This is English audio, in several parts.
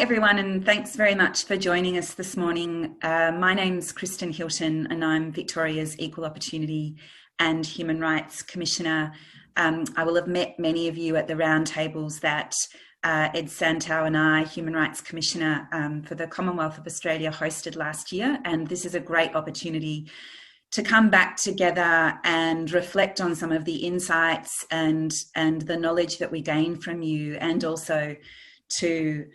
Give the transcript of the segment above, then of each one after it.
Everyone, and thanks very much for joining us this morning. My name's Kristen Hilton and I'm Victoria's Equal Opportunity and Human Rights Commissioner. I will have met many of you at the roundtables that Ed Santow and I, Human Rights Commissioner for the Commonwealth of Australia, hosted last year, and this is a great opportunity to come back together and reflect on some of the insights and the knowledge that we gain from you, and also to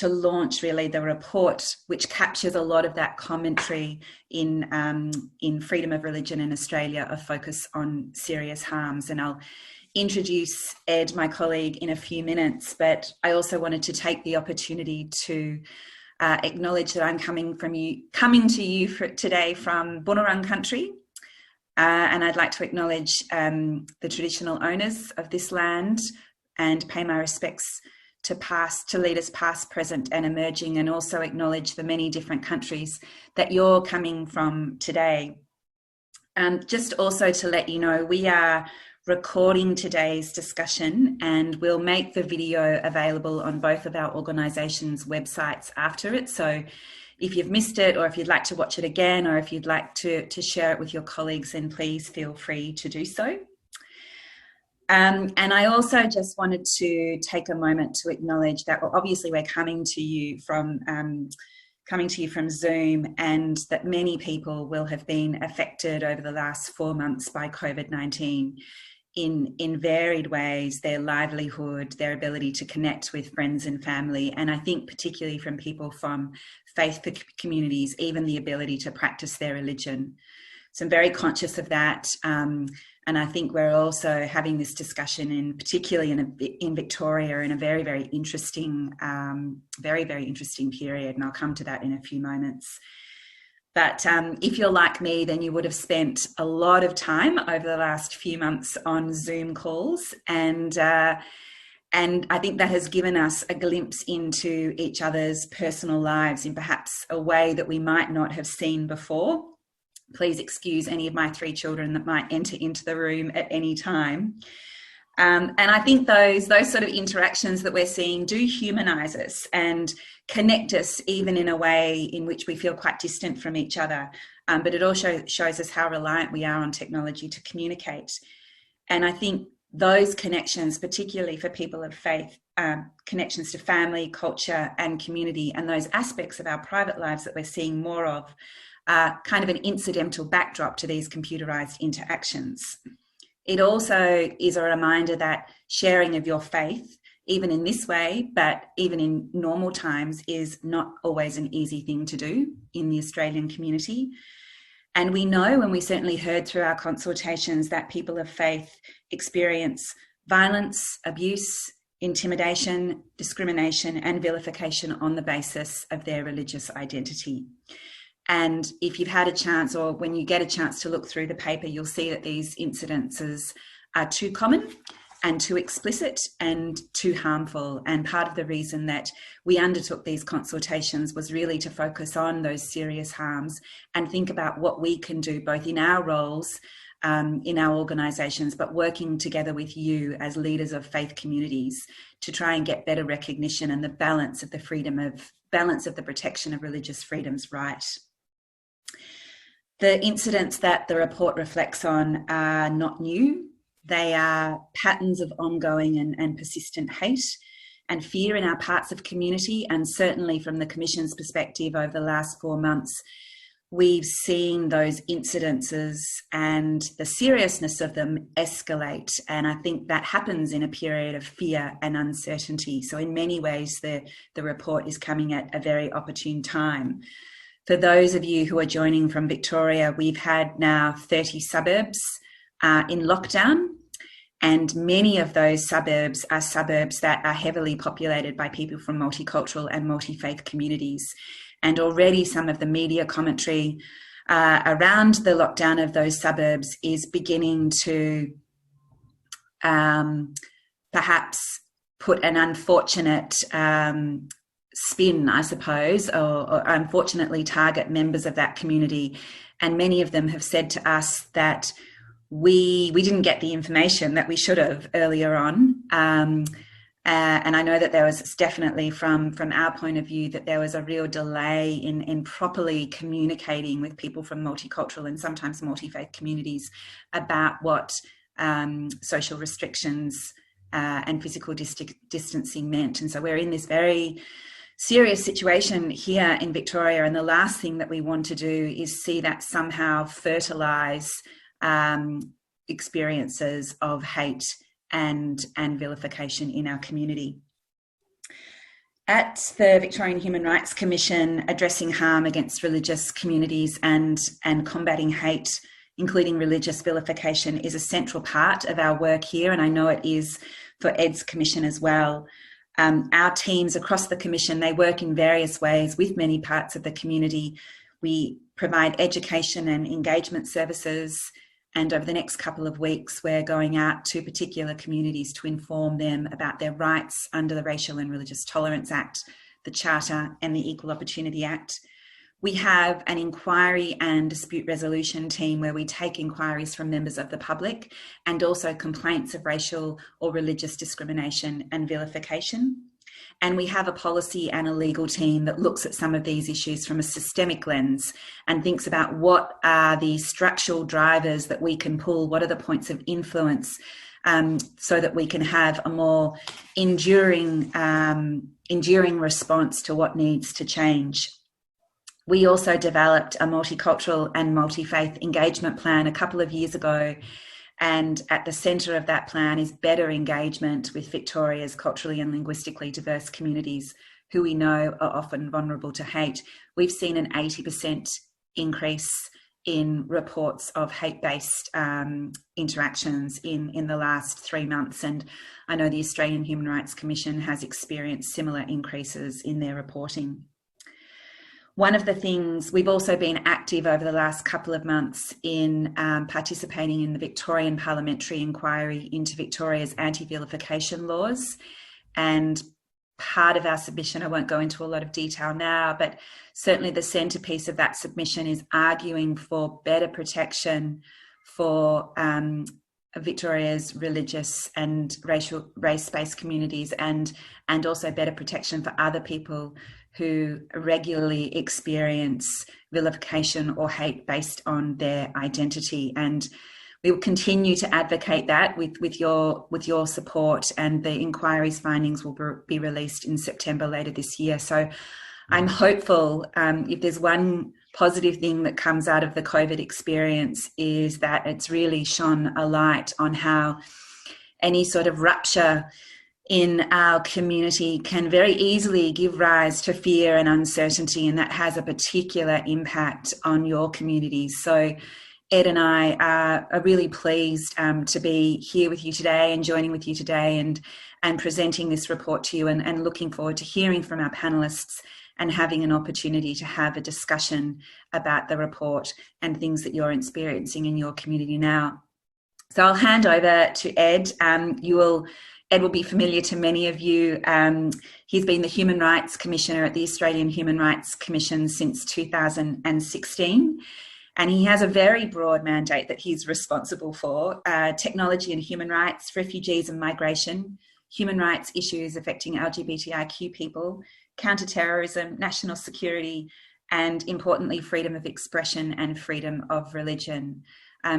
launch really the report, which captures a lot of that commentary in freedom of religion in Australia, a focus on serious harms. And I'll introduce Ed, my colleague, in a few minutes, but I also wanted to take the opportunity to acknowledge that I'm coming to you today from Bunurong country, and I'd like to acknowledge the traditional owners of this land and pay my respects to leaders past, present and emerging, and also acknowledge the many different countries that you're coming from today. Just also to let you know, we are recording today's discussion and we'll make the video available on both of our organisations' websites after it. So if you've missed it, or if you'd like to watch it again, or if you'd like to share it with your colleagues, then please feel free to do so. And I also just wanted to take a moment to acknowledge that, well, obviously we're coming to you from Zoom, and that many people will have been affected over the last 4 months by COVID-19 in varied ways, their livelihood, their ability to connect with friends and family, and I think particularly from people from faith communities, even the ability to practice their religion. So I'm very conscious of that. And I think we're also having this discussion particularly in Victoria in a very, very interesting period. And I'll come to that in a few moments. But if you're like me, then you would have spent a lot of time over the last few months on Zoom calls. And I think that has given us a glimpse into each other's personal lives in perhaps a way that we might not have seen before. Please excuse any of my 3 children that might enter into the room at any time. And I think those sort of interactions that we're seeing do humanise us and connect us, even in a way in which we feel quite distant from each other. But it also shows us how reliant we are on technology to communicate. And I think those connections, particularly for people of faith, connections to family, culture and community, and those aspects of our private lives that we're seeing more of, kind of an incidental backdrop to these computerized interactions. It also is a reminder that sharing of your faith, even in this way, but even in normal times, is not always an easy thing to do in the Australian community. And we know, and we certainly heard through our consultations, that people of faith experience violence, abuse, intimidation, discrimination and vilification on the basis of their religious identity. And if you've had a chance, or when you get a chance to look through the paper, you'll see that these incidences are too common and too explicit and too harmful. And part of the reason that we undertook these consultations was really to focus on those serious harms and think about what we can do, both in our roles, in our organisations, but working together with you as leaders of faith communities to try and get better recognition and the balance of the protection of religious freedoms right. The incidents that the report reflects on are not new. They are patterns of ongoing and persistent hate and fear in our parts of community, and certainly from the Commission's perspective over the last 4 months, we've seen those incidences and the seriousness of them escalate. And I think that happens in a period of fear and uncertainty. So in many ways, the report is coming at a very opportune time. For those of you who are joining from Victoria, we've had now 30 suburbs in lockdown, and many of those suburbs are suburbs that are heavily populated by people from multicultural and multi-faith communities. And already some of the media commentary around the lockdown of those suburbs is beginning to perhaps put an unfortunate spin, I suppose, or unfortunately target members of that community. And many of them have said to us that we didn't get the information that we should have earlier on. And I know that there was definitely, from our point of view, that there was a real delay in properly communicating with people from multicultural and sometimes multi-faith communities about what social restrictions and physical distancing meant. And so we're in this very serious situation here in Victoria, and the last thing that we want to do is see that somehow fertilise experiences of hate and vilification in our community. At the Victorian Human Rights Commission, addressing harm against religious communities and combating hate, including religious vilification, is a central part of our work here, and I know it is for Ed's Commission as well. Our teams across the Commission, they work in various ways with many parts of the community. We provide education and engagement services, and over the next couple of weeks, we're going out to particular communities to inform them about their rights under the Racial and Religious Tolerance Act, the Charter, and the Equal Opportunity Act. We have an inquiry and dispute resolution team where we take inquiries from members of the public and also complaints of racial or religious discrimination and vilification. And we have a policy and a legal team that looks at some of these issues from a systemic lens and thinks about what are the structural drivers that we can pull, what are the points of influence, so that we can have a more enduring response to what needs to change. We also developed a multicultural and multi-faith engagement plan a couple of years ago, and at the centre of that plan is better engagement with Victoria's culturally and linguistically diverse communities who we know are often vulnerable to hate. We've seen an 80% increase in reports of hate-based interactions in the last 3 months, and I know the Australian Human Rights Commission has experienced similar increases in their reporting. One of the things, we've also been active over the last couple of months in participating in the Victorian parliamentary inquiry into Victoria's anti-vilification laws. And part of our submission, I won't go into a lot of detail now, but certainly the centrepiece of that submission is arguing for better protection for Victoria's religious and race-based communities, and also better protection for other people who regularly experience vilification or hate based on their identity. And we will continue to advocate that with your support, and the inquiry's findings will be released in September later this year. So I'm hopeful, if there's one positive thing that comes out of the COVID experience, is that it's really shone a light on how any sort of rupture in our community can very easily give rise to fear and uncertainty, and that has a particular impact on your communities. So Ed and I are really pleased to be here with you today and joining with you today and presenting this report to you, and looking forward to hearing from our panellists and having an opportunity to have a discussion about the report and things that you're experiencing in your community now. So I'll hand over to Ed. Ed will be familiar to many of you. He's been the Human Rights Commissioner at the Australian Human Rights Commission since 2016. And he has a very broad mandate that he's responsible for: technology and human rights, refugees and migration, human rights issues affecting LGBTIQ people, counter-terrorism, national security, and importantly, freedom of expression and freedom of religion.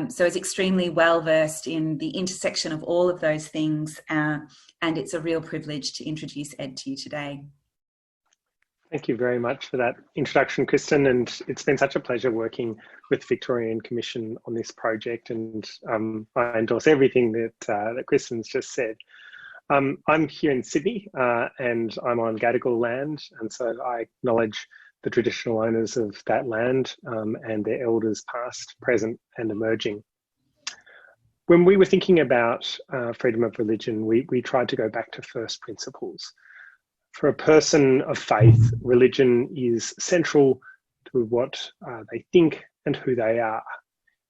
So he's extremely well versed in the intersection of all of those things, and it's a real privilege to introduce Ed to you today. Thank you very much for that introduction, Kristen, and it's been such a pleasure working with the Victorian Commission on this project, and I endorse everything that Kristen's just said. I'm here in Sydney and I'm on Gadigal land, and so I acknowledge the traditional owners of that land and their elders past, present and emerging. When we were thinking about freedom of religion, we tried to go back to first principles. For a person of faith, religion is central to what they think and who they are.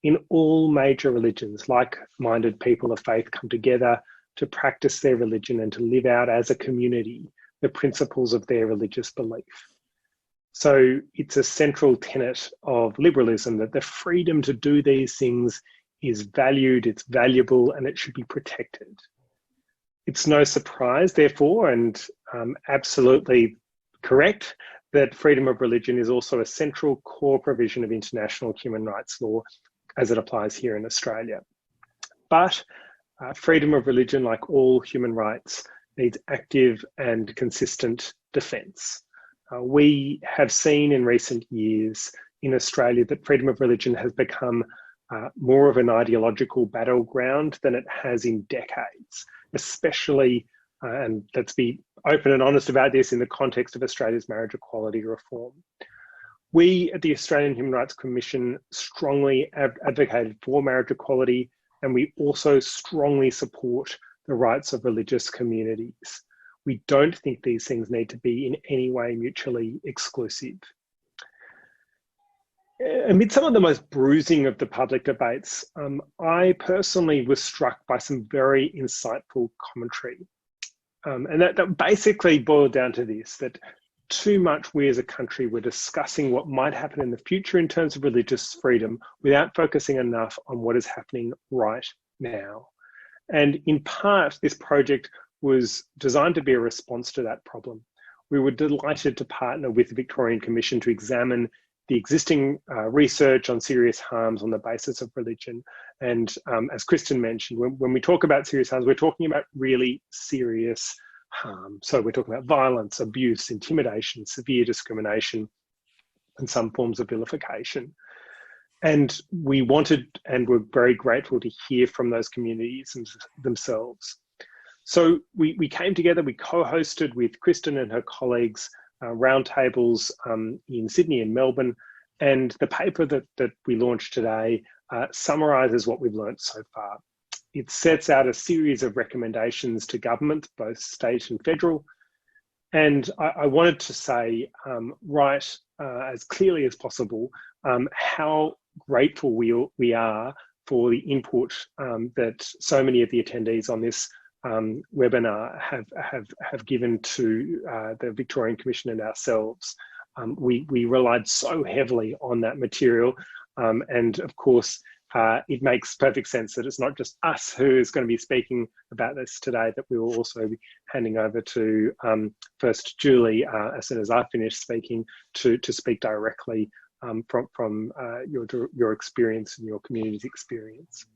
In all major religions, like-minded people of faith come together to practice their religion and to live out as a community the principles of their religious belief. So it's a central tenet of liberalism that the freedom to do these things is valued, it's valuable, and it should be protected. It's no surprise, therefore, and absolutely correct, that freedom of religion is also a central core provision of international human rights law as it applies here in Australia. But freedom of religion, like all human rights, needs active and consistent defence. We have seen in recent years in Australia that freedom of religion has become more of an ideological battleground than it has in decades, especially, and let's be open and honest about this, in the context of Australia's marriage equality reform. We at the Australian Human Rights Commission strongly advocated for marriage equality, and we also strongly support the rights of religious communities. We don't think these things need to be in any way mutually exclusive. Amid some of the most bruising of the public debates, I personally was struck by some very insightful commentary. And that basically boiled down to this, that too much we as a country were discussing what might happen in the future in terms of religious freedom without focusing enough on what is happening right now. And in part, this project was designed to be a response to that problem. We were delighted to partner with the Victorian Commission to examine the existing research on serious harms on the basis of religion. And as Kristen mentioned, when we talk about serious harms, we're talking about really serious harm. So we're talking about violence, abuse, intimidation, severe discrimination, and some forms of vilification. And we wanted and were very grateful to hear from those communities themselves. So we came together, we co-hosted with Kristen and her colleagues roundtables in Sydney and Melbourne, and the paper that we launched today summarises what we've learnt so far. It sets out a series of recommendations to government, both state and federal, and I wanted to say as clearly as possible how grateful we are for the input that so many of the attendees on this webinar have given to the Victorian Commission and ourselves. We relied so heavily on that material, and of course it makes perfect sense that it's not just us who is going to be speaking about this today, that we will also be handing over to first Jewry, as soon as I finish speaking, to speak directly from your experience and your community's experience.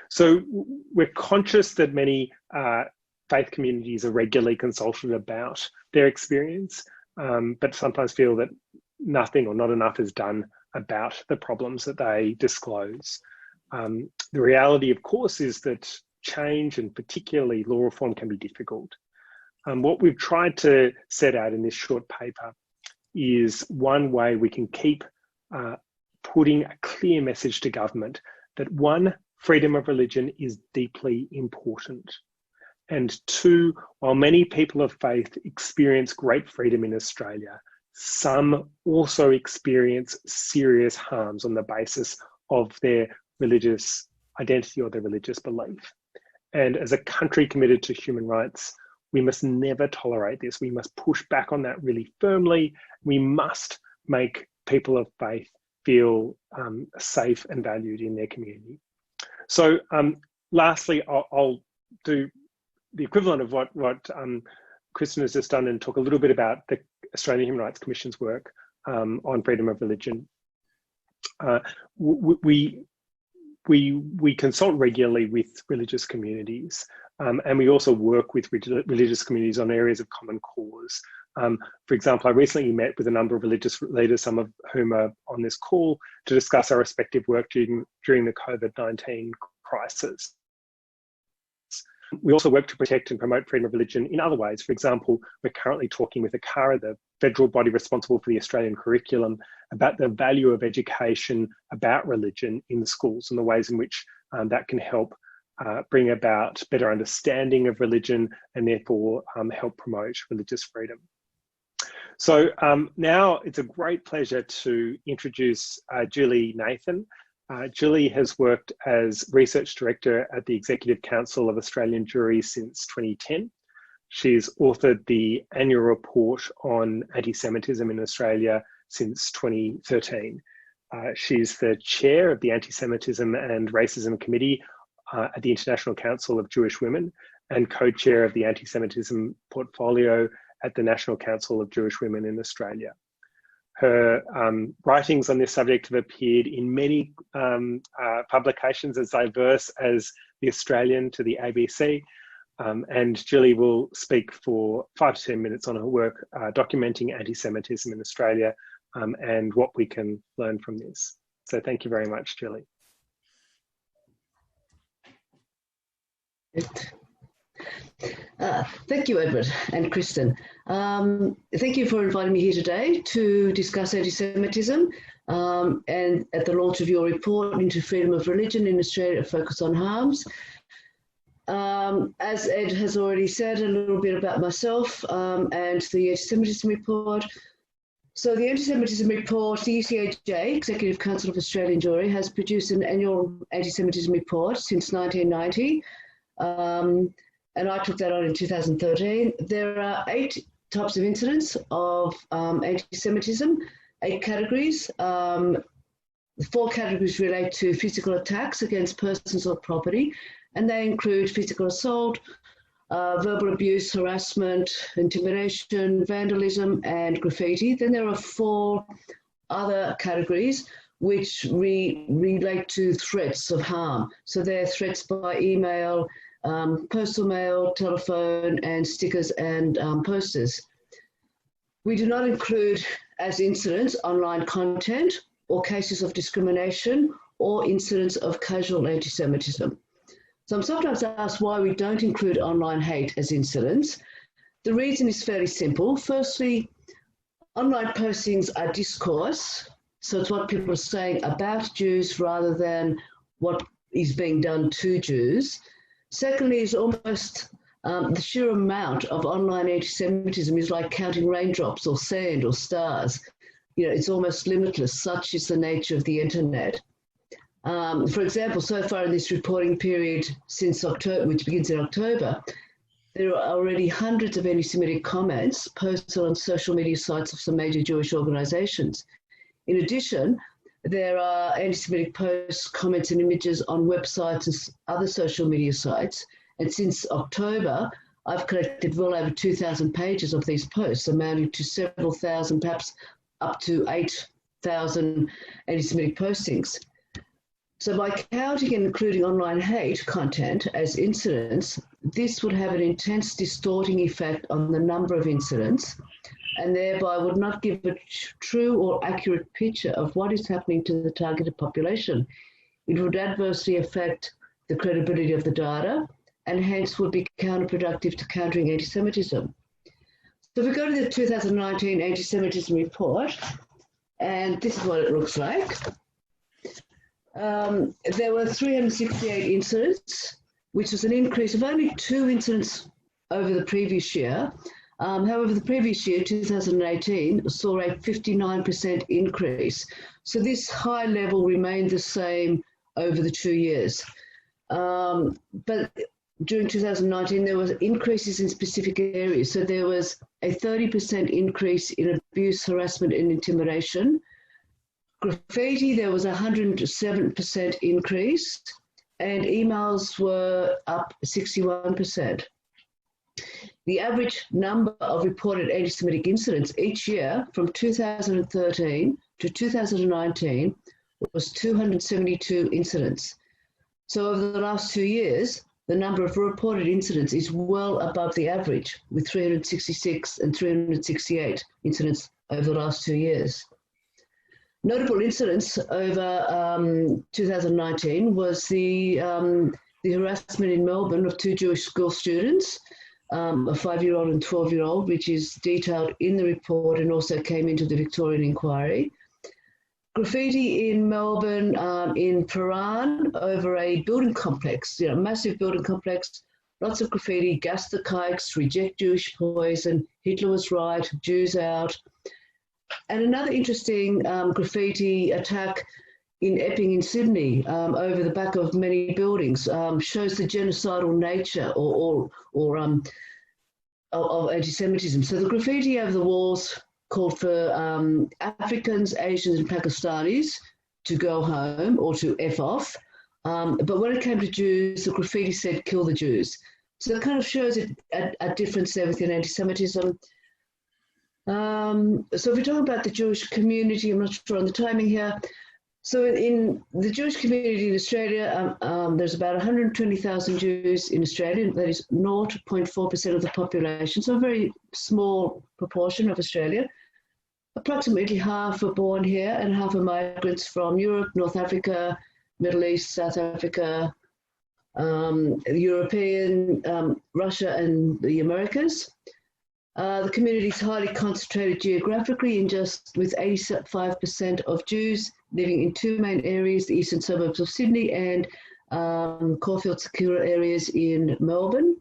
So we're conscious that many faith communities are regularly consulted about their experience, but sometimes feel that nothing or not enough is done about the problems that they disclose. The reality, of course, is that change, and particularly law reform, can be difficult. What we've tried to set out in this short paper is one way we can keep putting a clear message to government that, one, freedom of religion is deeply important. And two, while many people of faith experience great freedom in Australia, some also experience serious harms on the basis of their religious identity or their religious belief. And as a country committed to human rights, we must never tolerate this. We must push back on that really firmly. We must make people of faith feel safe and valued in their community. So lastly, I'll do the equivalent of what Kristen has just done and talk a little bit about the Australian Human Rights Commission's work on freedom of religion. We consult regularly with religious communities, and we also work with religious communities on areas of common cause. For example, I recently met with a number of religious leaders, some of whom are on this call, to discuss our respective work during the COVID-19 crisis. We also work to protect and promote freedom of religion in other ways. For example, we're currently talking with AHRC, the federal body responsible for the Australian curriculum, about the value of education about religion in the schools and the ways in which that can help bring about better understanding of religion and therefore help promote religious freedom. So now it's a great pleasure to introduce Jewry Nathan. Jewry has worked as Research Director at the Executive Council of Australian Jewry since 2010. She's authored the annual report on anti-Semitism in Australia since 2013. She's the chair of the Anti-Semitism and Racism Committee at the International Council of Jewish Women, and co-chair of the Anti-Semitism portfolio at the National Council of Jewish Women in Australia. Her writings on this subject have appeared in many publications as diverse as The Australian to the ABC, and Jewry will speak for 5 to 10 minutes on her work documenting anti-Semitism in Australia and what we can learn from this. So thank you very much, Jewry. Thank you, Edward and Kristen. Thank you for inviting me here today to discuss anti-Semitism and at the launch of your report into freedom of religion in Australia, focus on harms. As Ed has already said, a little bit about myself and the Anti-Semitism Report. So the Anti-Semitism Report, the ECAJ, Executive Council of Australia and Jewry, has produced an annual Anti-Semitism Report since 1990. And I took that on in 2013. There are 8 types of incidents of anti-Semitism, 8 categories. 4 categories relate to physical attacks against persons or property, and they include physical assault, verbal abuse, harassment, intimidation, vandalism, and graffiti. Then there are 4 other categories which relate to threats of harm. So they're threats by email, postal mail, telephone, and stickers and posters. We do not include as incidents online content or cases of discrimination or incidents of casual anti-Semitism. So I'm sometimes asked why we don't include online hate as incidents. The reason is fairly simple. Firstly, online postings are discourse, so it's what people are saying about Jews rather than what is being done to Jews. Secondly, is almost the sheer amount of online anti-Semitism is like counting raindrops or sand or stars. You know, it's almost limitless. Such is the nature of the internet. For example, so far in this reporting period since October, which begins in October, there are already hundreds of anti-Semitic comments posted on social media sites of some major Jewish organisations. In addition, there are anti-Semitic posts, comments and images on websites and other social media sites. And since October, I've collected well over 2,000 pages of these posts, amounting to several thousand, perhaps up to 8,000 anti-Semitic postings. So by counting and including online hate content as incidents, this would have an intense distorting effect on the number of incidents, and thereby would not give a true or accurate picture of what is happening to the targeted population. It would adversely affect the credibility of the data and hence would be counterproductive to countering anti-Semitism. So if we go to the 2019 Anti-Semitism Report, and this is what it looks like. There were 368 incidents, which was an increase of only 2 incidents over the previous year. However, the previous year, 2018, saw a 59% increase. So this high level remained the same over the 2 years. But during 2019, there was increases in specific areas. So there was a 30% increase in abuse, harassment, and intimidation. Graffiti, there was a 107% increase, and emails were up 61%. The average number of reported anti-Semitic incidents each year from 2013 to 2019 was 272 incidents. So over the last 2 years, the number of reported incidents is well above the average, with 366 and 368 incidents over the last 2 years. Notable incidents over 2019 was the harassment in Melbourne of 2 Jewish school students, a 5-year-old and 12-year-old, which is detailed in the report and also came into the Victorian inquiry. Graffiti in Melbourne, in Paran, over a building complex, massive building complex, lots of graffiti, gas the kikes, reject Jewish poison, Hitler was right, Jews out. And another interesting graffiti attack in Epping in Sydney, over the back of many buildings, shows the genocidal nature of anti-Semitism. So the graffiti over the walls called for Africans, Asians and Pakistanis to go home or to F off. But when it came to Jews, the graffiti said, kill the Jews. So it kind of shows a difference there within anti-Semitism. So if we're talking about the Jewish community, I'm not sure on the timing here. So in the Jewish community in Australia, there's about 120,000 Jews in Australia. That is 0.4% of the population, so a very small proportion of Australia. Approximately half were born here and half are migrants from Europe, North Africa, Middle East, South Africa, European, Russia and the Americas. The community is highly concentrated geographically with 85% of Jews living in two main areas, the eastern suburbs of Sydney and Caulfield-Sakura areas in Melbourne.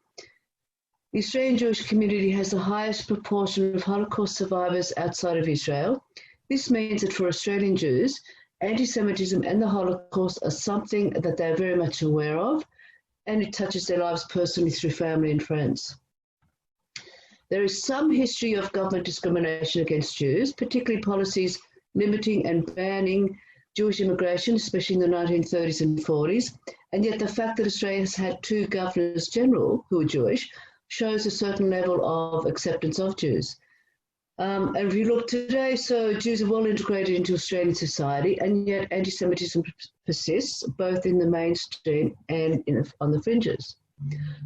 The Australian Jewish community has the highest proportion of Holocaust survivors outside of Israel. This means that for Australian Jews, anti-Semitism and the Holocaust are something that they're very much aware of, and it touches their lives personally through family and friends. There is some history of government discrimination against Jews, particularly policies limiting and banning Jewish immigration, especially in the 1930s and 40s, and yet the fact that Australia has had two governors general who are Jewish shows a certain level of acceptance of Jews. And if you look today, so Jews are well integrated into Australian society, and yet anti-Semitism persists both in the mainstream and on the fringes.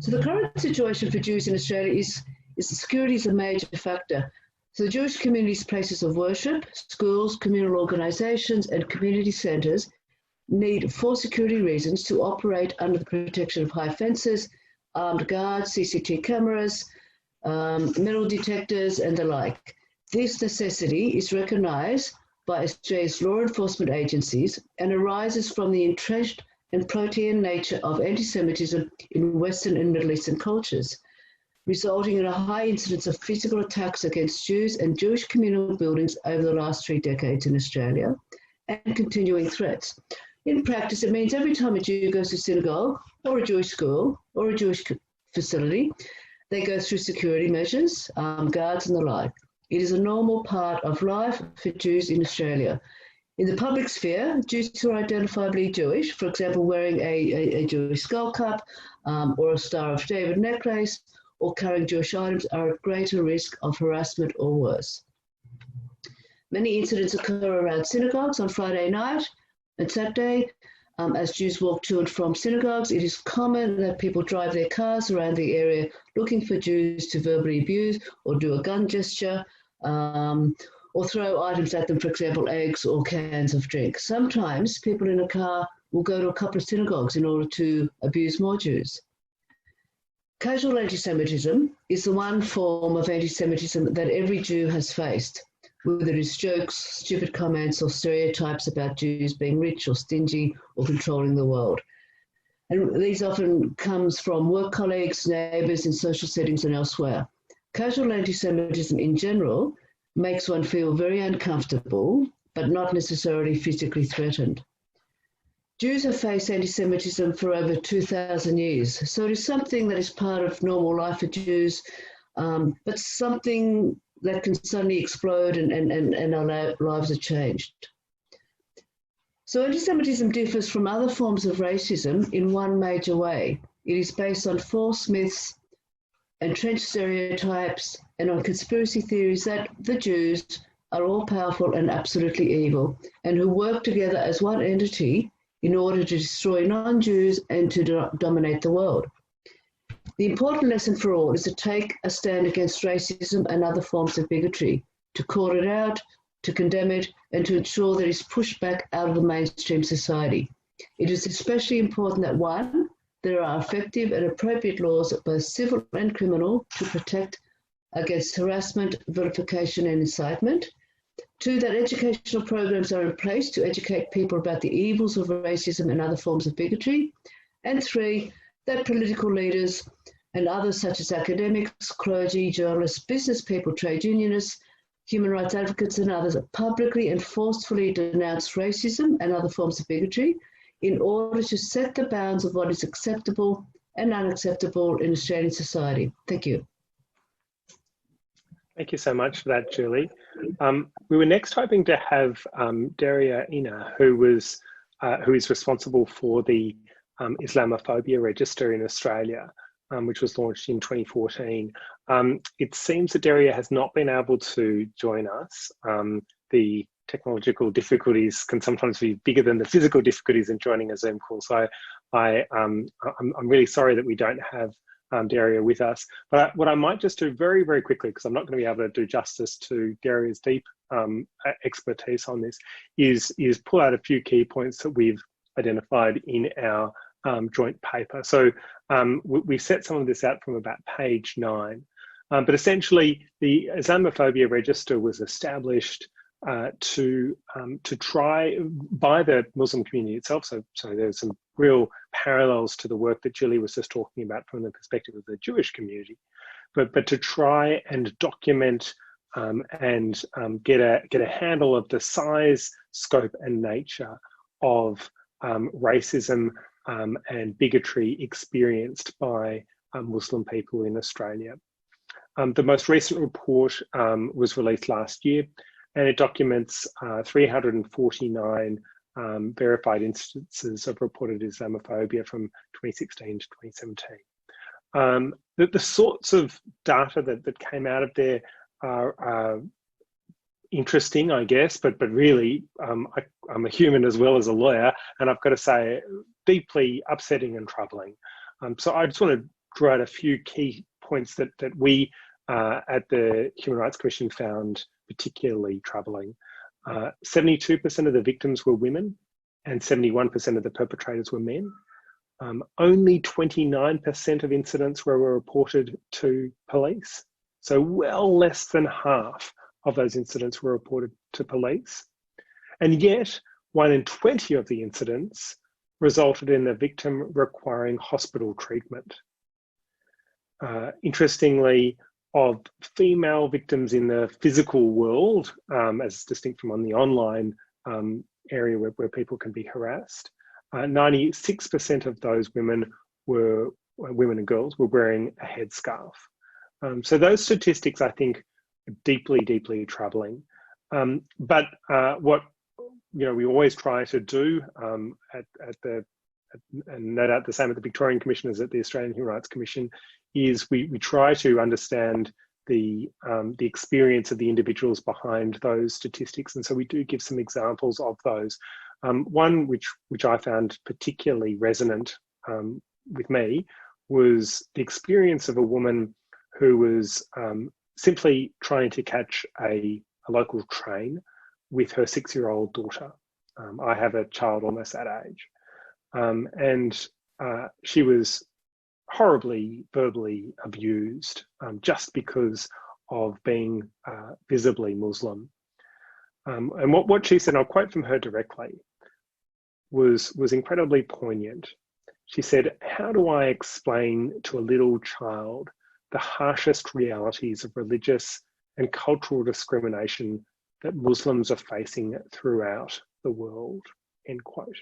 So the current situation for Jews in Australia is security is a major factor. So the Jewish community's places of worship, schools, communal organisations and community centres need, for security reasons, to operate under the protection of high fences, armed guards, CCTV cameras, metal detectors and the like. This necessity is recognised by Australia's law enforcement agencies and arises from the entrenched and protean nature of anti-Semitism in Western and Middle Eastern cultures, resulting in a high incidence of physical attacks against Jews and Jewish communal buildings over the last 3 decades in Australia, and continuing threats. In practice, it means every time a Jew goes to synagogue or a Jewish school or a Jewish facility, they go through security measures, guards and the like. It is a normal part of life for Jews in Australia. In the public sphere, Jews who are identifiably Jewish, for example, wearing a Jewish skull cap or a Star of David necklace, or carrying Jewish items, are at greater risk of harassment or worse. Many incidents occur around synagogues on Friday night and Saturday. As Jews walk to and from synagogues, it is common that people drive their cars around the area looking for Jews to verbally abuse or do a gun gesture, or throw items at them, for example, eggs or cans of drink. Sometimes people in a car will go to a couple of synagogues in order to abuse more Jews. Casual anti-Semitism is the one form of anti-Semitism that every Jew has faced, whether it is jokes, stupid comments, or stereotypes about Jews being rich or stingy or controlling the world. And these often comes from work colleagues, neighbours in social settings and elsewhere. Casual anti-Semitism in general makes one feel very uncomfortable, but not necessarily physically threatened. Jews have faced anti-Semitism for over 2,000 years, so it is something that is part of normal life for Jews, but something that can suddenly explode and our lives are changed. So anti-Semitism differs from other forms of racism in one major way. It is based on false myths, entrenched stereotypes, and on conspiracy theories that the Jews are all powerful and absolutely evil, and who work together as one entity in order to destroy non-Jews and to dominate the world. The important lesson for all is to take a stand against racism and other forms of bigotry, to call it out, to condemn it, and to ensure that it is pushed back out of the mainstream society. It is especially important that, one, there are effective and appropriate laws, both civil and criminal, to protect against harassment, vilification, and incitement. Two, that educational programs are in place to educate people about the evils of racism and other forms of bigotry. And three, that political leaders and others such as academics, clergy, journalists, business people, trade unionists, human rights advocates and others publicly and forcefully denounce racism and other forms of bigotry in order to set the bounds of what is acceptable and unacceptable in Australian society. Thank you. Thank you so much for that, Julie. We were next hoping to have Derya Iner, who is responsible for the Islamophobia register in Australia. which was launched in 2014. It seems that Derya has not been able to join us. The technological difficulties can sometimes be bigger than the physical difficulties in joining a Zoom call. So I'm really sorry that we don't have Derya with us. But what I might just do very, very quickly, because I'm not going to be able to do justice to Derya's deep expertise on this, is pull out a few key points that we've identified in our joint paper. So we set some of this out from about page 9. But essentially, the Islamophobia Register was established to try by the Muslim community itself. So there's some real parallels to the work that Jewry was just talking about from the perspective of the Jewish community, but to try and document and get a handle of the size, scope, and nature of racism and bigotry experienced by Muslim people in Australia. The most recent report was released last year, and it documents 349 verified instances of reported Islamophobia from 2016 to 2017. The sorts of data that came out of there are interesting, I guess, but really I'm a human as well as a lawyer, and I've got to say deeply upsetting and troubling. So I just want to draw out a few key points that we at the Human Rights Commission found particularly troubling. 72% of the victims were women and 71% of the perpetrators were men. Only 29% of incidents were reported to police. So well less than half of those incidents were reported to police. And yet 1 in 20 of the incidents resulted in the victim requiring hospital treatment. Interestingly, of female victims in the physical world, as distinct from on the online area where people can be harassed, 96% of those women and girls were wearing a headscarf. So those statistics, I think, are deeply, deeply troubling. But what we always try to do and no doubt the same at the Victorian Commission as at the Australian Human Rights Commission, is we try to understand the experience of the individuals behind those statistics, and so we do give some examples of those. One which I found particularly resonant with me was the experience of a woman who was simply trying to catch a local train with her 6-year-old daughter. I have a child almost that age, and she was horribly verbally abused just because of being visibly Muslim. And what she said, and I'll quote from her directly, was incredibly poignant. She said, "How do I explain to a little child the harshest realities of religious and cultural discrimination that Muslims are facing throughout the world?" End quote.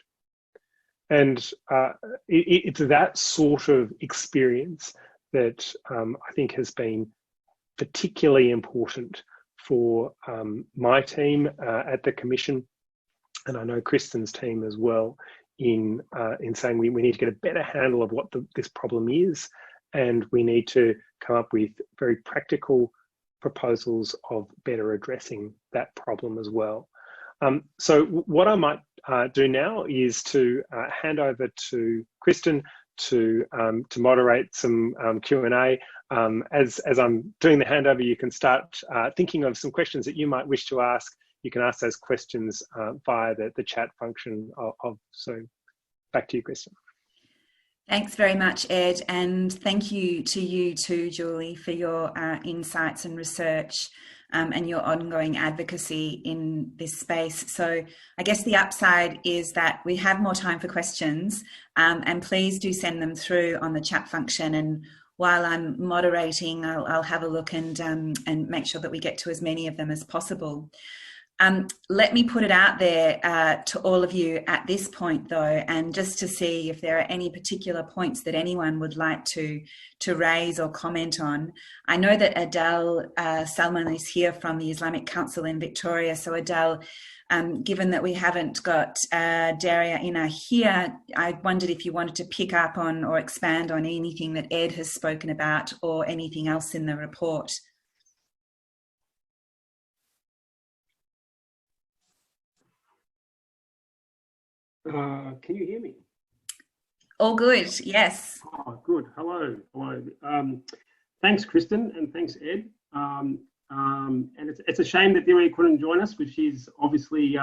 And it's that sort of experience that I think has been particularly important for my team at the Commission, and I know Kristen's team as well, in saying we need to get a better handle of what this problem is, and we need to come up with very practical proposals of better addressing that problem as well. So what I might do now is to hand over to Kristen to moderate some Q&A. As I'm doing the handover, you can start thinking of some questions that you might wish to ask. You can ask those questions via the chat function of Zoom. Back to you, Kristen. Thanks very much, Ed, and thank you to you too, Jewry, for your insights and research and your ongoing advocacy in this space. So I guess the upside is that we have more time for questions, and please do send them through on the chat function. And while I'm moderating, I'll have a look and make sure that we get to as many of them as possible. Let me put it out there to all of you at this point, though, and just to see if there are any particular points that anyone would like to raise or comment on. I know that Adele Salman is here from the Islamic Council in Victoria. So Adele, given that we haven't got Derya Iner here, I wondered if you wanted to pick up on or expand on anything that Ed has spoken about or anything else in the report. Can you hear me? All good, yes. Oh, good. Hello. Thanks, Kristen, and thanks, Ed. And it's a shame that Derya couldn't join us, but she's obviously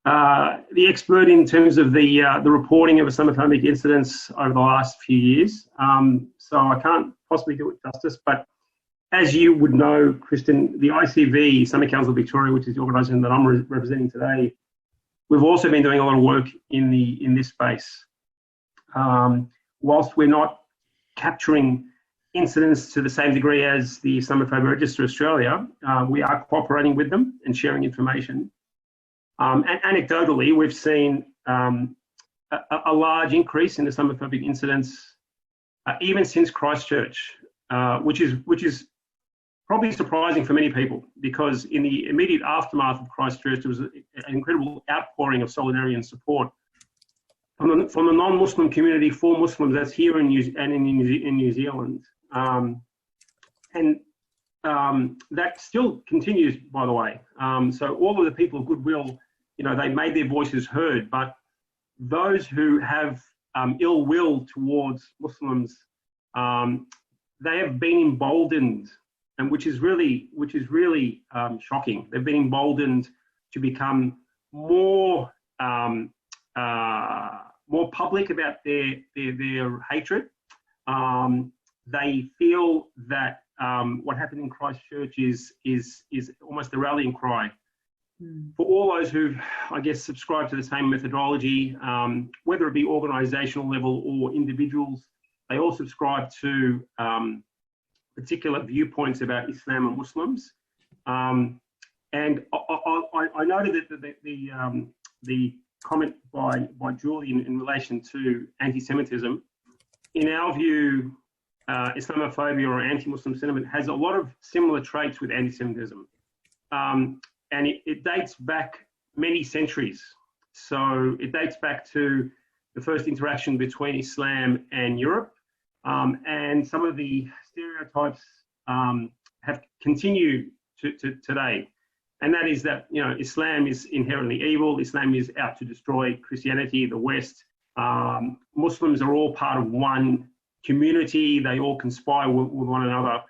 the expert in terms of the reporting of Islamophobic incidents over the last few years. So I can't possibly do it justice, but as you would know, Kristen, the ICV, Islamic Council of Victoria, which is the organisation that I'm representing today, we've also been doing a lot of work in this space. Whilst we're not capturing incidents to the same degree as the Islamophobia Register Australia, we are cooperating with them and sharing information. And anecdotally, we've seen a large increase in Islamophobic incidents even since Christchurch, which is probably surprising for many people, because in the immediate aftermath of Christchurch, there was an incredible outpouring of solidarity and support from the non-Muslim community for Muslims that's here in New Zealand. That still continues, by the way. So all of the people of goodwill, they made their voices heard, but those who have ill will towards Muslims, they have been emboldened, and which is really shocking. They've been emboldened to become more public about their hatred. They feel that what happened in Christchurch is almost a rallying cry for all those who, I guess, subscribe to the same methodology, whether it be organisational level or individuals. They all subscribe to particular viewpoints about Islam and Muslims. And I noted that the comment by Jewry in relation to anti-Semitism, in our view, Islamophobia or anti-Muslim sentiment has a lot of similar traits with anti-Semitism. And it dates back many centuries. So it dates back to the first interaction between Islam and Europe. And some of the stereotypes have continued to today. And that is that, Islam is inherently evil. Islam is out to destroy Christianity, the West. Muslims are all part of one community. They all conspire with one another.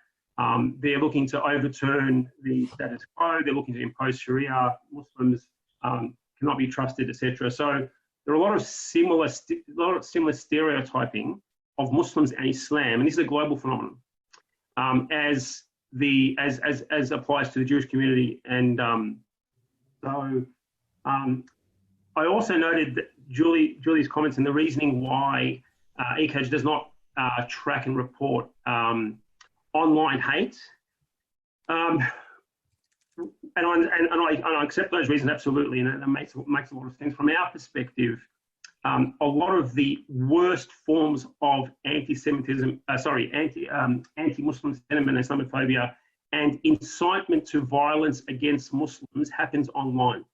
They're looking to overturn the status quo. They're looking to impose Sharia. Muslims cannot be trusted, etc. So there are a lot of similar stereotyping of Muslims and Islam, and this is a global phenomenon, as applies to the Jewish community. And I also noted that Julie's comments and the reasoning why ECAJ does not track and report online hate. And I accept those reasons absolutely, and that makes a lot of sense. From our perspective, a lot of the worst forms of anti-Semitism, anti-Muslim sentiment, Islamophobia, and incitement to violence against Muslims happens online.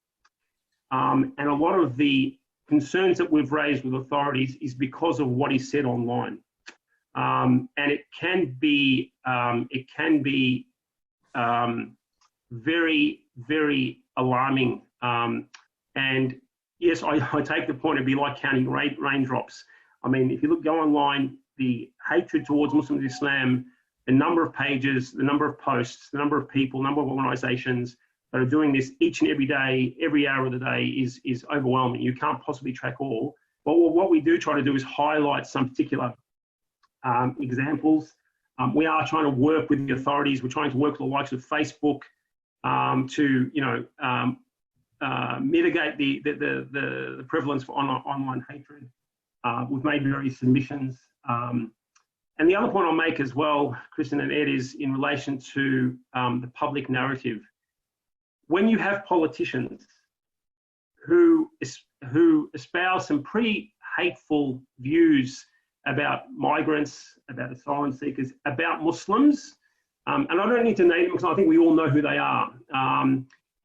And a lot of the concerns that we've raised with authorities is because of what is said online. And it can be very, very alarming. And yes, I take the point, it'd be like counting raindrops. I mean, if you go online, the hatred towards Muslims and Islam, the number of pages, the number of posts, the number of people, number of organisations that are doing this each and every day, every hour of the day is overwhelming. You can't possibly track all. But what we do try to do is highlight some particular examples. We are trying to work with the authorities. We're trying to work with the likes of Facebook to mitigate the prevalence for online hatred. We've made various submissions. And the other point I'll make as well, Kristen and Ed, is in relation to the public narrative. when you have politicians who espouse some pretty hateful views about migrants, about asylum seekers, about Muslims, and I don't need to name them because I think we all know who they are.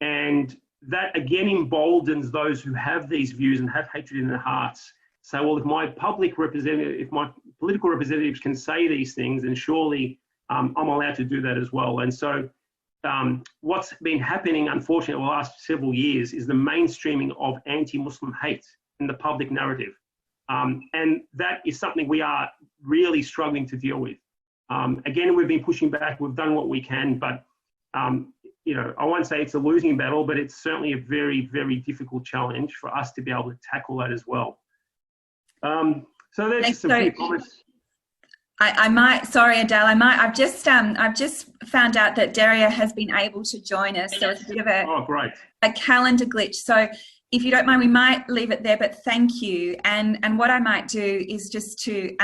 And that again emboldens those who have these views and have hatred in their hearts. Say, well, if my political representatives can say these things, then surely I'm allowed to do that as well. And so what's been happening, unfortunately, over the last several years is the mainstreaming of anti-Muslim hate in the public narrative. And that is something we are really struggling to deal with. Again, we've been pushing back, we've done what we can, but you know, I won't say it's a losing battle, but it's certainly a very, very difficult challenge for us to be able to tackle that as well. So there's just some few comments. I might, sorry Adele, I've just found out that Derya has been able to join us, so it's a bit of a calendar glitch. So if you don't mind, we might leave it there, but thank you. And what I might do is just to,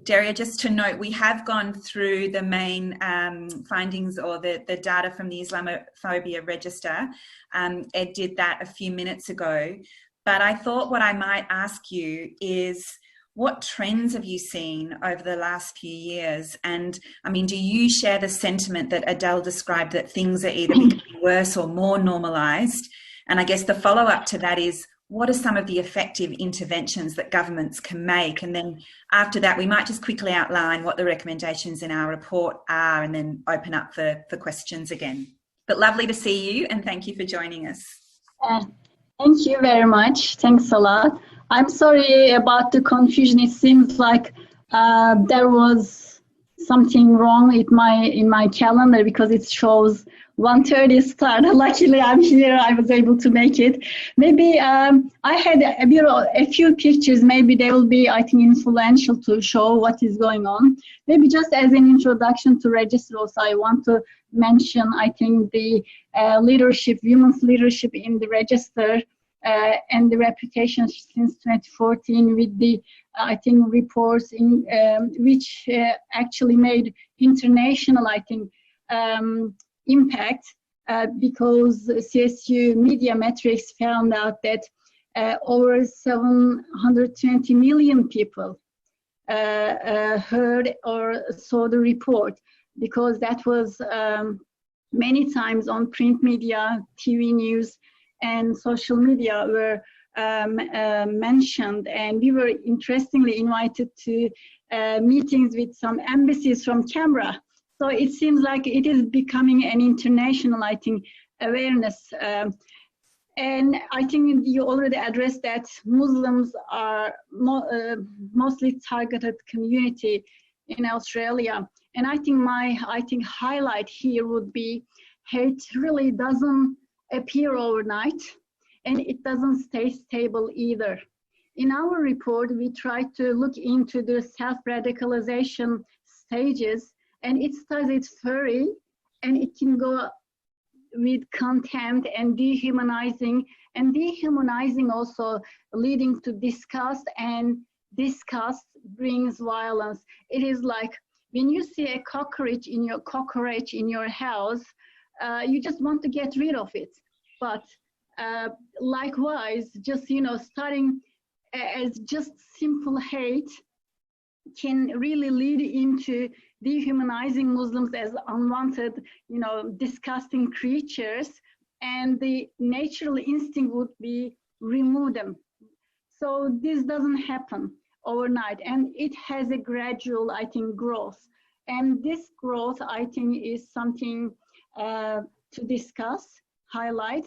Derya, just to note, we have gone through the main findings or the data from the Islamophobia register. Ed did that a few minutes ago, but I thought what I might ask you is, what trends have you seen over the last few years? And I mean, do you share the sentiment that Adele described, that things are either becoming worse or more normalised? And I guess the follow-up to that is, what are some of the effective interventions that governments can make? And then after that, we might just quickly outline what the recommendations in our report are and then open up for questions again. But lovely to see you, and thank you for joining us. Thank you very much. Thanks a lot. I'm sorry about the confusion. It seems like there was something wrong in my calendar because it shows 1:30 start. Luckily, I'm here. I was able to make it. Maybe I had a few pictures. Maybe they will be, I think, influential to show what is going on. Maybe just as an introduction to register also, I want to mention, I think, the leadership, women's leadership in the register and the reputation since 2014 with the, I think, reports in which actually made international, I think, impact because CSU media metrics found out that over 720 million people heard or saw the report, because that was many times on print media, TV news, and social media were mentioned. And we were interestingly invited to meetings with some embassies from Canberra. So it seems like it is becoming an international, I think, awareness. And I think you already addressed that Muslims are mostly targeted community in Australia. And I think my highlight here would be, hate really doesn't appear overnight, and it doesn't stay stable either. In our report, we try to look into the self-radicalization stages, and it starts furry, and it can go with contempt and dehumanizing also leading to disgust, and disgust brings violence. It is like when you see a cockroach in your house, you just want to get rid of it. But likewise, just starting as just simple hate can really lead into dehumanizing Muslims as unwanted, disgusting creatures, and the natural instinct would be remove them. So this doesn't happen overnight, and it has a gradual, I think, growth. And this growth, I think, is something to discuss, highlight,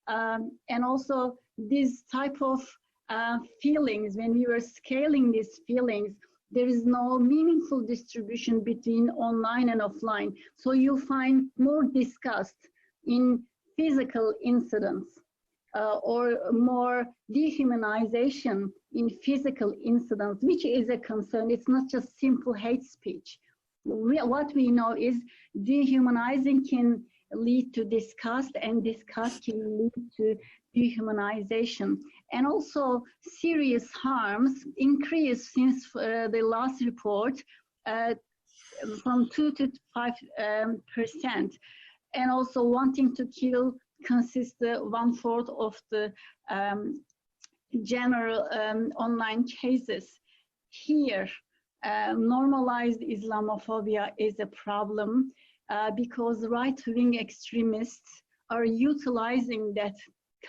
and also this type of feelings, when we were scaling these feelings, there is no meaningful distribution between online and offline. So you find more disgust in physical incidents or more dehumanization in physical incidents, which is a concern. It's not just simple hate speech. What we know is dehumanizing can lead to disgust, and disgust can lead to dehumanization. And also serious harms increase since the last report from 2 to 5%. And also wanting to kill consists 1/4 of the general online cases. Here, normalized Islamophobia is a problem because right-wing extremists are utilizing that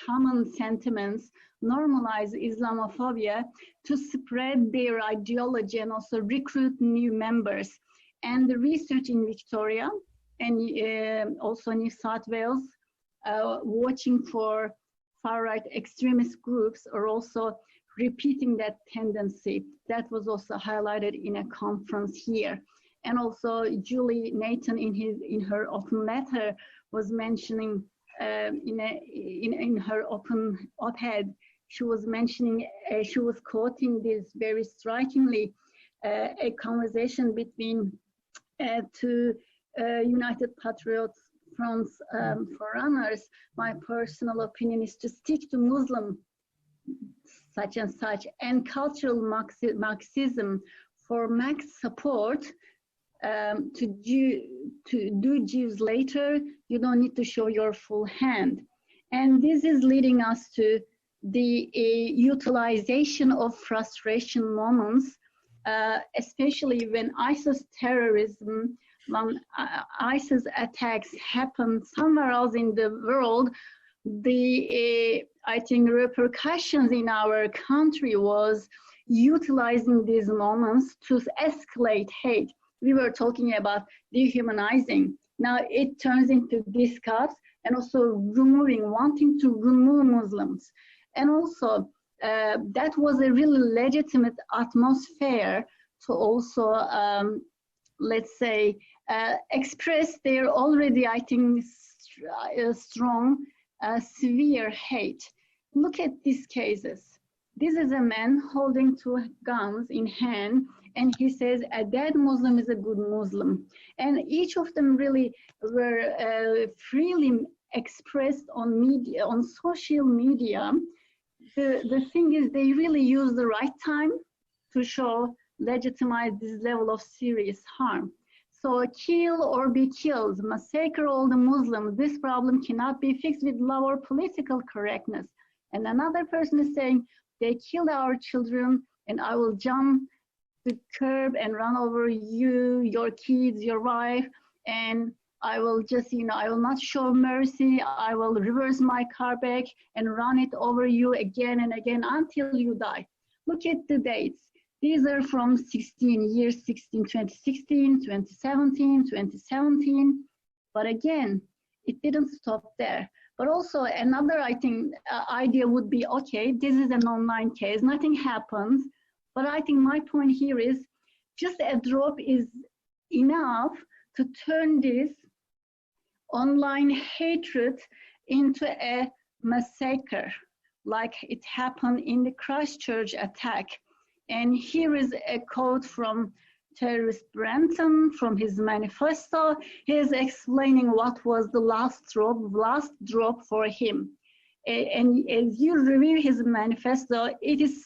common sentiments, normalized Islamophobia, to spread their ideology and also recruit new members. And the research in Victoria and also New South Wales, watching for far-right extremist groups, are also repeating that tendency. That was also highlighted in a conference here. And also Julie Nathan in her open letter was mentioning in her open op-ed, she was mentioning, she was quoting this very strikingly, a conversation between two United Patriots Front's forerunners. My personal opinion is to stick to Muslim such and such, and cultural Marxism for max support to do Jews later. You don't need to show your full hand. And this is leading us to the utilization of frustration moments, especially when ISIS terrorism, when ISIS attacks happen somewhere else in the world. The I think repercussions in our country was utilizing these moments to escalate hate. We were talking about dehumanizing. Now it turns into discuss and also removing, wanting to remove Muslims. And also that was a really legitimate atmosphere to also, let's say, express their already, I think, strong, severe hate. Look at these cases. This is a man holding two guns in hand, and he says a dead Muslim is a good Muslim. And each of them really were freely expressed on media, on social media. The thing is, they really use the right time to show, legitimize this level of serious harm. So kill or be killed, massacre all the Muslims. This problem cannot be fixed with lower political correctness. And another person is saying, they killed our children and I will jump the curb and run over you, your kids, your wife, and I will just, I will not show mercy. I will reverse my car back and run it over you again and again until you die. Look at the dates. These are from 16 years, 2016, 2017, 2017. But again, it didn't stop there. But also another, I think, idea would be, okay, this is an online case, nothing happens. But I think my point here is just a drop is enough to turn this online hatred into a massacre, like it happened in the Christchurch attack. And here is a quote from terrorist Brenton from his manifesto. He is explaining what was the last drop for him. And as you review his manifesto, it is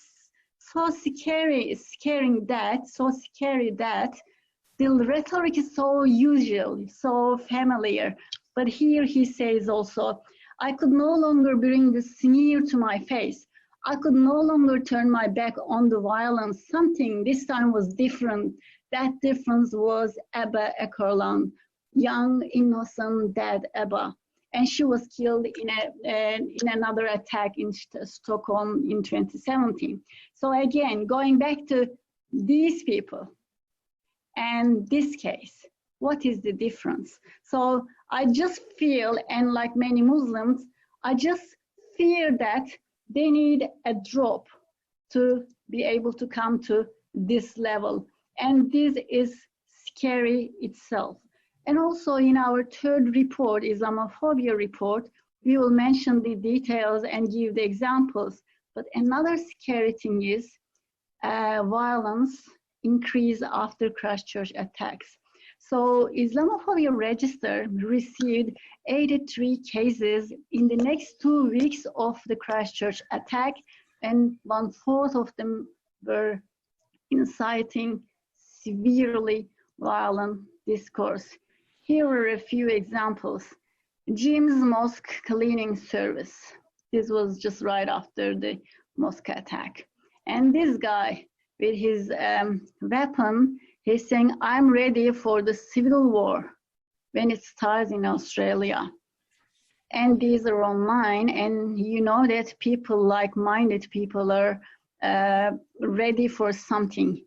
so scary that the rhetoric is so usual, so familiar. But here he says also, I could no longer bring the sneer to my face. I could no longer turn my back on the violence. Something this time was different. That difference was Ebba Ekerland, young, innocent, dead Ebba. And she was killed in another attack in Stockholm in 2017. So again, going back to these people and this case, what is the difference? So I just feel, and like many Muslims, I just fear that they need a drop to be able to come to this level. And this is scary itself. And also in our third report, Islamophobia report, we will mention the details and give the examples. But another scary thing is violence increase after Christchurch attacks. So Islamophobia Register received 83 cases in the next 2 weeks of the Christchurch attack, and 1/4 of them were inciting severely violent discourse. Here are a few examples. Jim's mosque cleaning service. This was just right after the mosque attack. And this guy with his weapon, he's saying, I'm ready for the civil war when it starts in Australia. And these are online, and you know that people, like-minded people, are ready for something.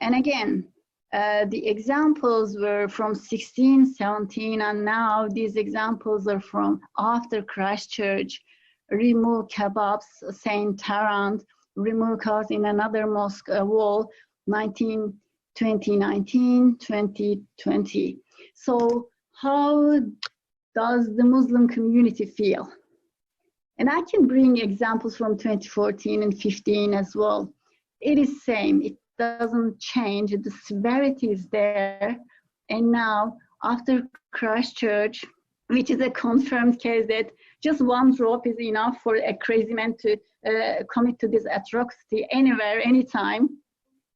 And again, the examples were from 16, 17, and now these examples are from after Christchurch, remove kebabs, St. Tarrant, remove cars in another mosque wall, 2019, 2020. So how does the Muslim community feel? And I can bring examples from 2014 and 15 as well. It is same, it doesn't change, the severity is there. And now after Christchurch, which is a confirmed case that just one drop is enough for a crazy man to commit to this atrocity anywhere, anytime,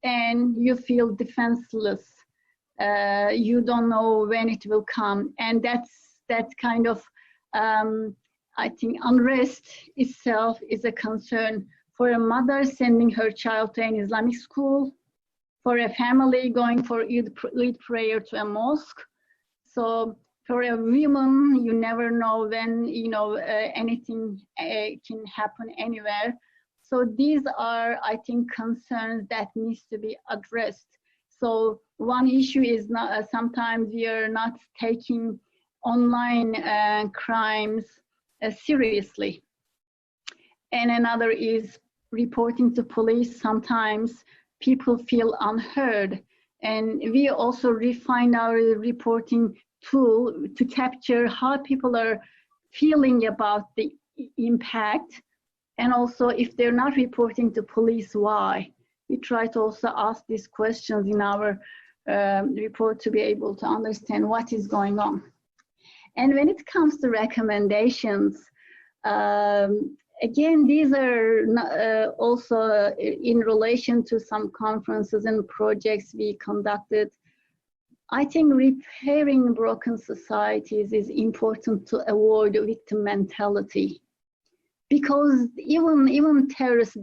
and you feel defenseless. You don't know when it will come. And that kind of, I think, unrest itself is a concern for a mother sending her child to an Islamic school, for a family going for Eid prayer to a mosque. So for a woman, you never know when, anything can happen anywhere. So these are, I think, concerns that needs to be addressed. So one issue is not, sometimes we are not taking online crimes seriously. And another is reporting to police. Sometimes people feel unheard. And we also refine our reporting tool to capture how people are feeling about the impact. And also if they're not reporting to police, why? We try to also ask these questions in our report to be able to understand what is going on. And when it comes to recommendations, again, these are also in relation to some conferences and projects we conducted. I think repairing broken societies is important to avoid victim mentality. Because even terrorist,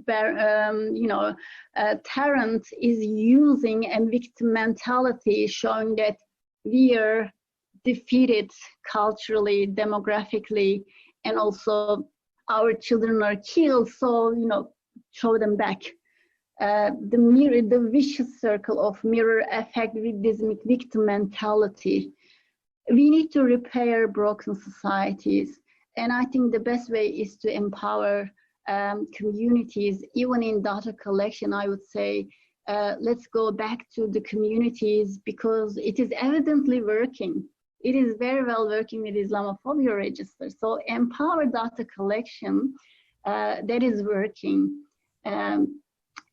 Tarrant is using a victim mentality, showing that we are defeated culturally, demographically, and also our children are killed. So throw them back. The vicious circle of mirror effect with this victim mentality. We need to repair broken societies. And I think the best way is to empower communities, even in data collection. I would say, let's go back to the communities because it is evidently working. It is very well working with Islamophobia register. So empower data collection, that is working. And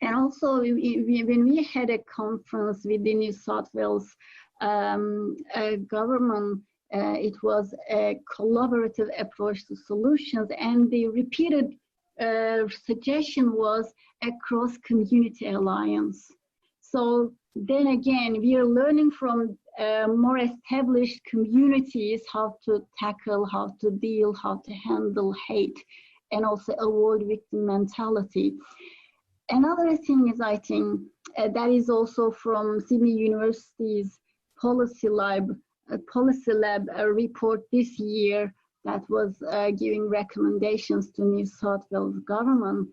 also, when we had a conference with the New South Wales government, it was a collaborative approach to solutions, and the repeated suggestion was a cross-community alliance. So then again, we are learning from more established communities how to tackle, how to deal, how to handle hate, and also avoid victim mentality. Another thing is, I think, that is also from Sydney University's Policy Lab report this year that was giving recommendations to New South Wales government.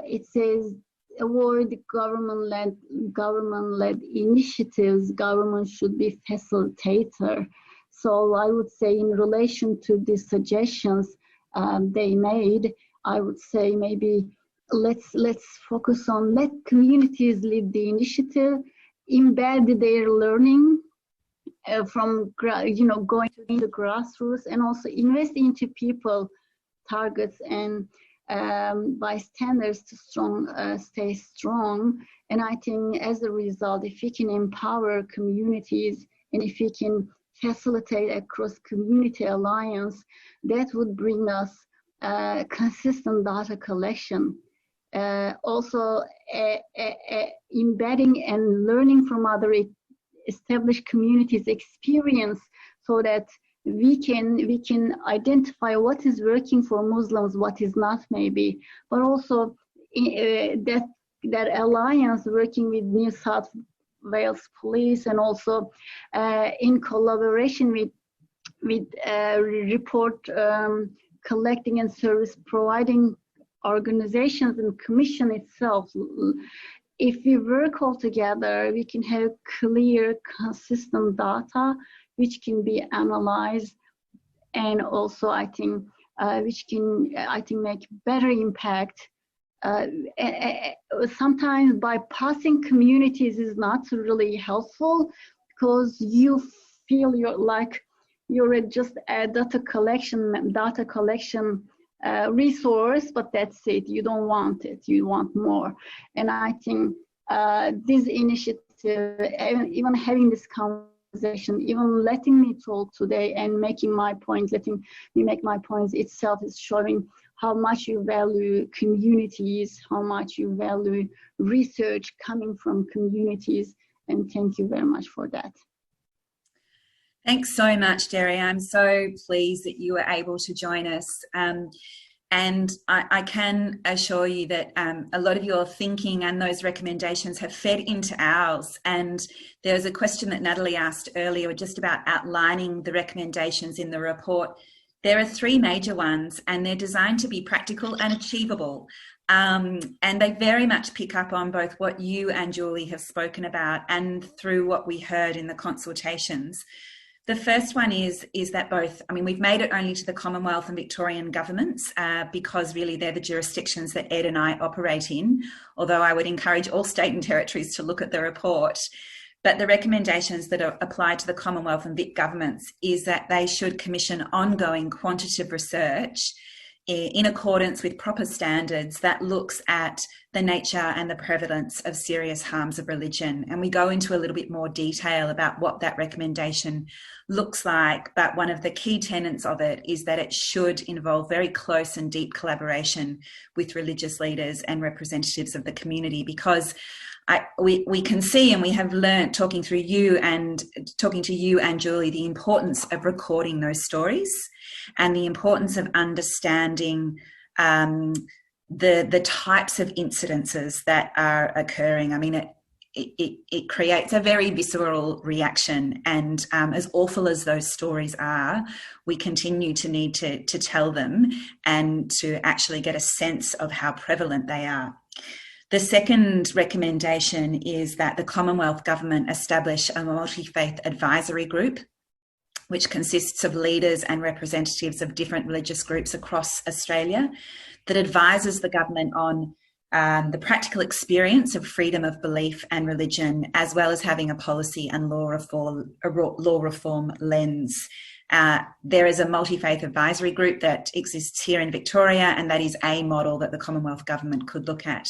It says avoid government-led initiatives. Government should be facilitator. So I would say in relation to the suggestions they made, I would say maybe let's focus on let communities lead the initiative, embed their learning from going to the grassroots, and also invest into people, targets, and bystanders to stay strong. And I think as a result, if we can empower communities and if we can facilitate a cross-community alliance, that would bring us consistent data collection. Also embedding and learning from other established communities' experience, so that we can identify what is working for Muslims, what is not maybe, but also that alliance working with New South Wales Police, and also in collaboration with report collecting and service providing organizations and commission itself. If we work all together, we can have clear, consistent data which can be analyzed, and also I think which can make better impact. Sometimes bypassing communities is not really helpful, because you feel you're just a data collection resource, but that's it. You don't want it. You want more. And I think this initiative, even having this conversation, even letting me talk today and making my point, letting me make my points itself, is showing how much you value communities, how much you value research coming from communities. And thank you very much for that. Thanks so much, Derya. I'm so pleased that you were able to join us. And I can assure you that a lot of your thinking and those recommendations have fed into ours. And there was a question that Natalie asked earlier just about outlining the recommendations in the report. There are 3 major ones, and they're designed to be practical and achievable. And they very much pick up on both what you and Jewry have spoken about and through what we heard in the consultations. The first one is that we've made it only to the Commonwealth and Victorian governments because really they're the jurisdictions that Ed and I operate in, although I would encourage all state and territories to look at the report. But the recommendations that are applied to the Commonwealth and Vic governments is that they should commission ongoing quantitative research in accordance with proper standards that looks at the nature and the prevalence of serious harms of religion. And we go into a little bit more detail about what that recommendation looks like. But one of the key tenets of it is that it should involve very close and deep collaboration with religious leaders and representatives of the community, because we can see, and we have learnt talking to you and Jewry, the importance of recording those stories and the importance of understanding the types of incidences that are occurring. I mean, it creates a very visceral reaction, and as awful as those stories are, we continue to need to tell them and to actually get a sense of how prevalent they are. The second recommendation is that the Commonwealth Government establish a multi-faith advisory group, which consists of leaders and representatives of different religious groups across Australia, that advises the government on the practical experience of freedom of belief and religion, as well as having a policy and law reform lens. There is a multi-faith advisory group that exists here in Victoria, and that is a model that the Commonwealth Government could look at.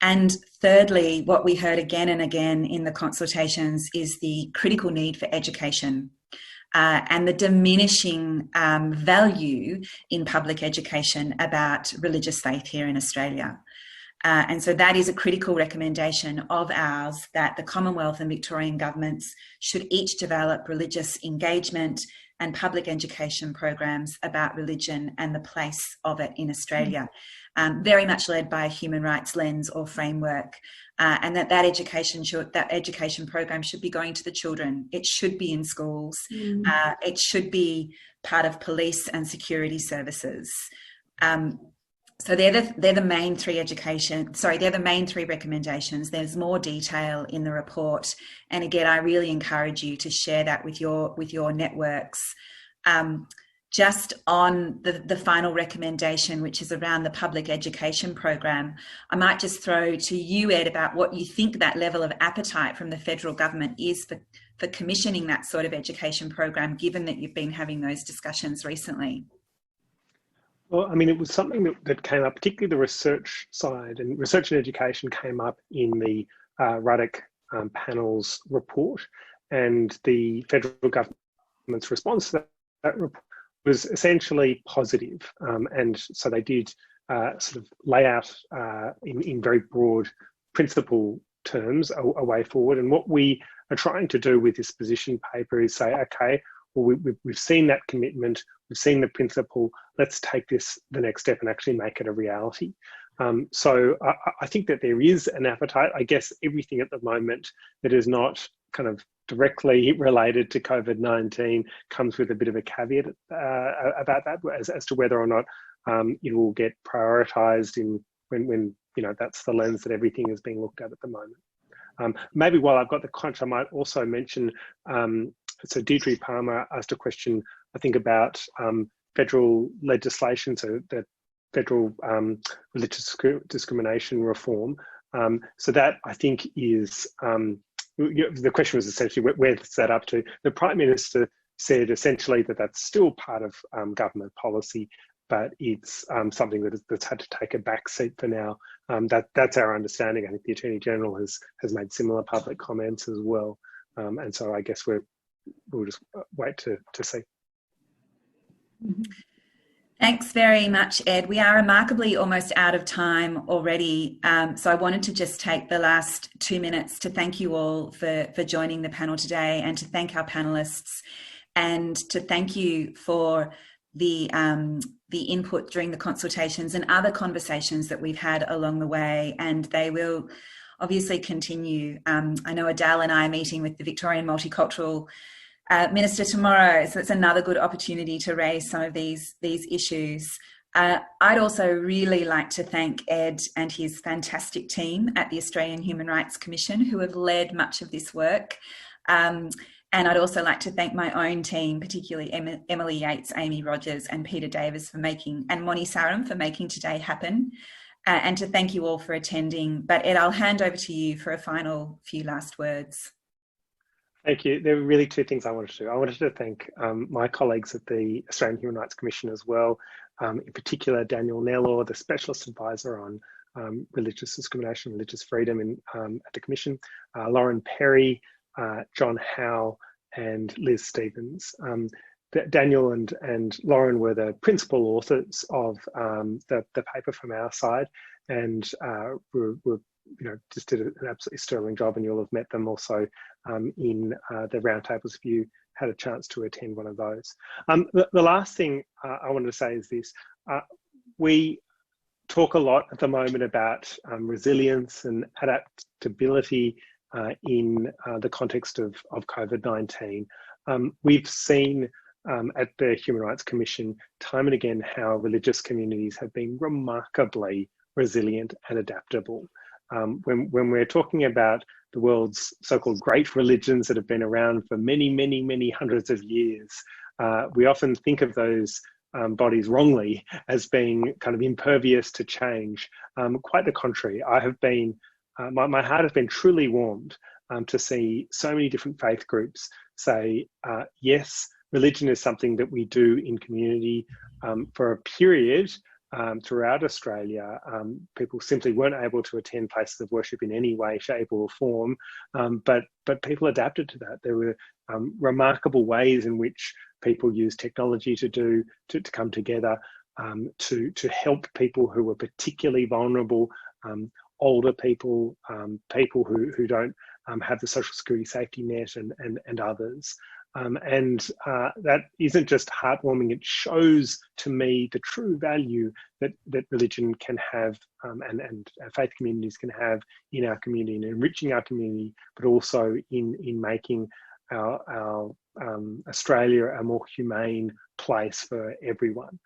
And thirdly, what we heard again and again in the consultations is the critical need for education and the diminishing value in public education about religious faith here in Australia. And so that is a critical recommendation of ours, that the Commonwealth and Victorian governments should each develop religious engagement and public education programs about religion and the place of it in Australia. Very much led by a human rights lens or framework, and that education program should be going to the children. It should be in schools. It should be part of police and security services. So they're the main 3 they're the main 3 recommendations. There's more detail in the report, and again, I really encourage you to share that with your networks. Just on the final recommendation, which is around the public education program, I might just throw to you, Ed, about what you think that level of appetite from the federal government is for commissioning that sort of education program, given that you've been having those discussions recently. Well, I mean, it was something that came up, particularly the research side, and research and education came up in the Ruddock panel's report, and the federal government's response to that report was essentially positive. And so they did sort of lay out in very broad principle terms a way forward. And what we are trying to do with this position paper is say, okay, well, we've seen that commitment, we've seen the principle, let's take this the next step and actually make it a reality. So I think that there is an appetite. I guess everything at the moment that is not kind of directly related to COVID-19 comes with a bit of a caveat about that as to whether or not it will get prioritised when that's the lens that everything is being looked at the moment. Maybe while I've got the context, I might also mention, so Jewry Palmer asked a question, I think, about federal legislation, so the federal religious discrimination reform. So that, I think, is, the question was essentially, where's that up to? The Prime Minister said essentially that that's still part of government policy, but it's something that's had to take a back seat for now. That's our understanding. I think the Attorney General has made similar public comments as well. And so I guess we'll just wait to see. Thanks very much, Ed. We are remarkably almost out of time already. So I wanted to just take the last 2 minutes to thank you all for joining the panel today, and to thank our panellists, and to thank you for the input during the consultations and other conversations that we've had along the way, and they will obviously continue. I know Adele and I are meeting with the Victorian Multicultural Minister tomorrow, so it's another good opportunity to raise some of these issues. I'd also really like to thank Ed and his fantastic team at the Australian Human Rights Commission, who have led much of this work. And I'd also like to thank my own team, particularly Emily Yates, Amy Rogers and Peter Davis and Moni Saram for making today happen. And to thank you all for attending. But Ed, I'll hand over to you for a final few last words. Thank you. There were really two things I wanted to do. I wanted to thank my colleagues at the Australian Human Rights Commission as well, in particular Daniel Nellor, the Specialist Advisor on religious discrimination, religious freedom at the Commission, Lauren Perry, John Howe and Liz Stevens. Daniel and Lauren were the principal authors of the paper from our side, and were just did an absolutely sterling job, and you'll have met them also in the roundtables if you had a chance to attend one of those. The last thing I wanted to say is this. We talk a lot at the moment about resilience and adaptability in the context of COVID-19. We've seen at the Human Rights Commission time and again how religious communities have been remarkably resilient and adaptable. When we're talking about the world's so-called great religions that have been around for many, many, many hundreds of years, we often think of those bodies wrongly as being kind of impervious to change. Quite the contrary. I have been, my heart has been truly warmed to see so many different faith groups say, yes, religion is something that we do in community. For a period throughout Australia, people simply weren't able to attend places of worship in any way, shape or form, but people adapted to that. There were remarkable ways in which people used technology to come together, to help people who were particularly vulnerable, older people, people who don't have the social security safety net and others. That isn't just heartwarming, it shows to me the true value that religion can have and faith communities can have in our community and enriching our community, but also in making our Australia a more humane place for everyone.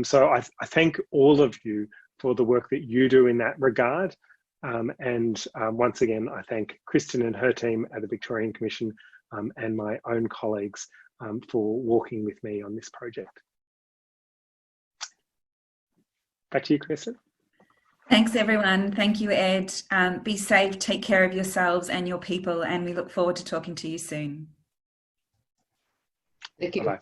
So I thank all of you for the work that you do in that regard. Once again, I thank Kristen and her team at the Victorian Commission and my own colleagues for walking with me on this project. Back to you, Kristen. Thanks, everyone. Thank you, Ed. Be safe, take care of yourselves and your people, and we look forward to talking to you soon. Thank you. Bye-bye.